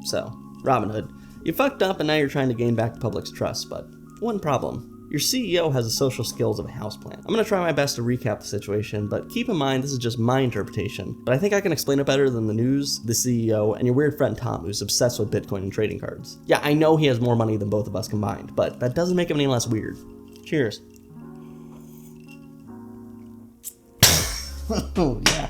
So, Robinhood, you fucked up and now you're trying to gain back the public's trust, but one problem. Your CEO has the social skills of a houseplant. I'm going to try my best to recap the situation, but keep in mind this is just my interpretation. But I think I can explain it better than the news, the CEO, and your weird friend Tom, who's obsessed with Bitcoin and trading cards. Yeah, I know he has more money than both of us combined, but that doesn't make him any less weird. Cheers. Oh, yeah.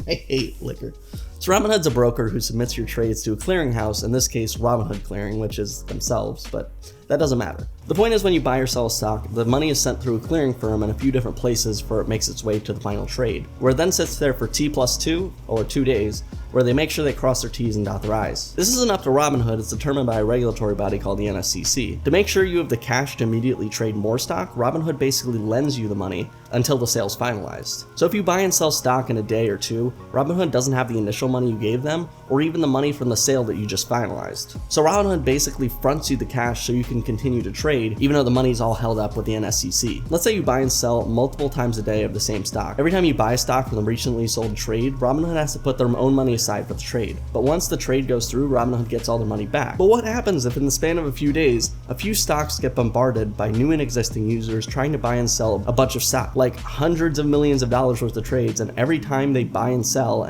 I hate liquor. So Robinhood's a broker who submits your trades to a clearinghouse, in this case Robinhood Clearing, which is themselves, but that doesn't matter. The point is when you buy or sell a stock, the money is sent through a clearing firm in a few different places before it makes its way to the final trade, where it then sits there for T+2, or 2 days, where they make sure they cross their T's and dot their I's. This isn't up to Robinhood, it's determined by a regulatory body called the NSCC. To make sure you have the cash to immediately trade more stock, Robinhood basically lends you the money until the sale's finalized. So if you buy and sell stock in a day or two, Robinhood doesn't have the initial money you gave them, or even the money from the sale that you just finalized. So Robinhood basically fronts you the cash so you can continue to trade, even though the money's all held up with the NSCC. Let's say you buy and sell multiple times a day of the same stock. Every time you buy a stock from the recently sold trade, Robinhood has to put their own money aside for the trade. But once the trade goes through, Robinhood gets all their money back. But what happens if in the span of a few days, a few stocks get bombarded by new and existing users trying to buy and sell a bunch of stock, like hundreds of millions of dollars worth of trades, and every time they buy and sell,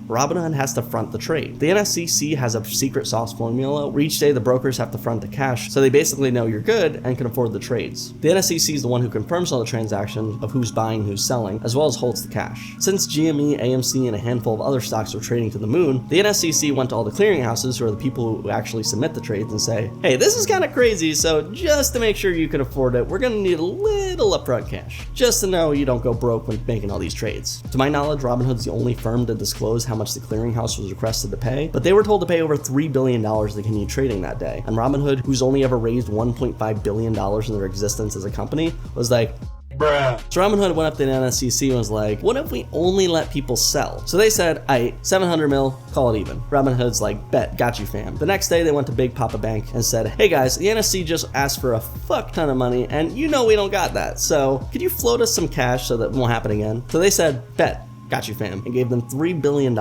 Robinhood has to front the trade. The NSCC has a secret sauce formula where each day the brokers have to front the cash, so they basically know you're good and can afford the trades. The NSCC is the one who confirms all the transactions of who's buying, who's selling, as well as holds the cash. Since GME, AMC, and a handful of other stocks were trading to the moon, the NSCC went to all the clearinghouses, who are the people who actually submit the trades, and say, hey, this is kind of crazy, so just to make sure you can afford it, we're going to need a little upfront cash, just to know you don't go broke when making all these trades. To my knowledge, Robinhood's the only firm to disclose how much the clearinghouse was requested to pay, but they were told to pay over $3 billion to continue trading that day. And Robinhood, who's only ever raised $1.5 billion in their existence as a company, was like, bruh. So Robinhood went up to the NSCC and was like, what if we only let people sell? So they said, aight, 700 mil, call it even. Robinhood's like, bet, got you fam. The next day they went to Big Papa Bank and said, hey guys, the NSC just asked for a fuck ton of money and you know we don't got that. So could you float us some cash so that won't happen again? So they said, bet, got you fam, and gave them $3 billion.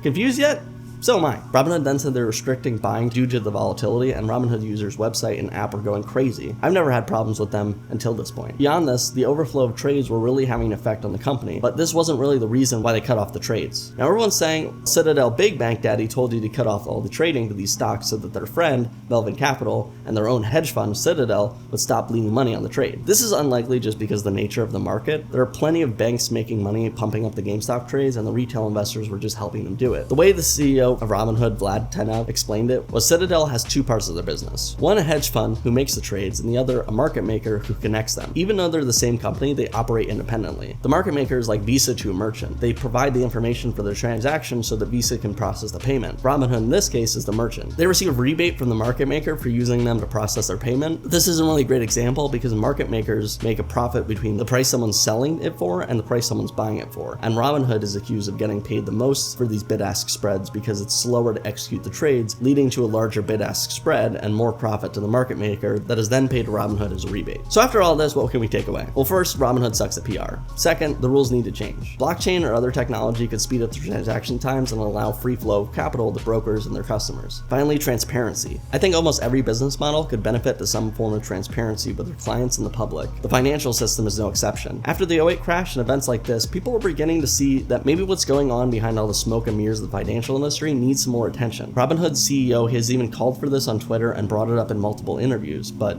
Confused yet? So am I. Robinhood then said they're restricting buying due to the volatility, and Robinhood users' website and app are going crazy. I've never had problems with them until this point. Beyond this, the overflow of trades were really having an effect on the company, but this wasn't really the reason why they cut off the trades. Now everyone's saying Citadel Big Bank Daddy told you to cut off all the trading to these stocks so that their friend, Melvin Capital, and their own hedge fund, Citadel, would stop bleeding money on the trade. This is unlikely just because of the nature of the market. There are plenty of banks making money pumping up the GameStop trades, and the retail investors were just helping them do it. The way the CEO of Robinhood, Vlad Tenev, explained it was Citadel has two parts of their business. One, a hedge fund who makes the trades, and the other, a market maker who connects them. Even though they're the same company, they operate independently. The market maker is like Visa to a merchant. They provide the information for their transaction so that Visa can process the payment. Robinhood in this case is the merchant. They receive a rebate from the market maker for using them to process their payment. This isn't really a great example because market makers make a profit between the price someone's selling it for and the price someone's buying it for. And Robinhood is accused of getting paid the most for these bid-ask spreads because it's slower to execute the trades, leading to a larger bid-ask spread and more profit to the market maker that is then paid to Robinhood as a rebate. So after all this, what can we take away? Well, first, Robinhood sucks at PR. Second, the rules need to change. Blockchain or other technology could speed up the transaction times and allow free flow of capital to brokers and their customers. Finally, transparency. I think almost every business model could benefit to some form of transparency with their clients and the public. The financial system is no exception. After the '08 crash and events like this, people were beginning to see that maybe what's going on behind all the smoke and mirrors of the financial industry needs some more attention. Robinhood's CEO has even called for this on Twitter and brought it up in multiple interviews, but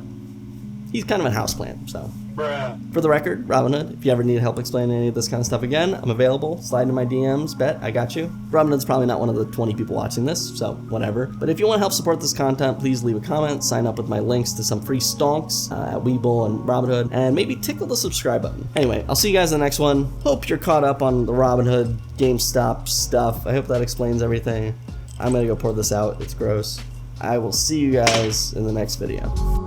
he's kind of a houseplant, so. Bruh. For the record, Robinhood, if you ever need help explaining any of this kind of stuff again, I'm available. Slide into my DMs, bet, I got you. Robinhood's probably not one of the 20 people watching this, so whatever. But if you want to help support this content, please leave a comment, sign up with my links to some free stonks at Webull and Robinhood, and maybe tickle the subscribe button. Anyway, I'll see you guys in the next one. Hope you're caught up on the Robinhood GameStop stuff. I hope that explains everything. I'm gonna go pour this out, it's gross. I will see you guys in the next video.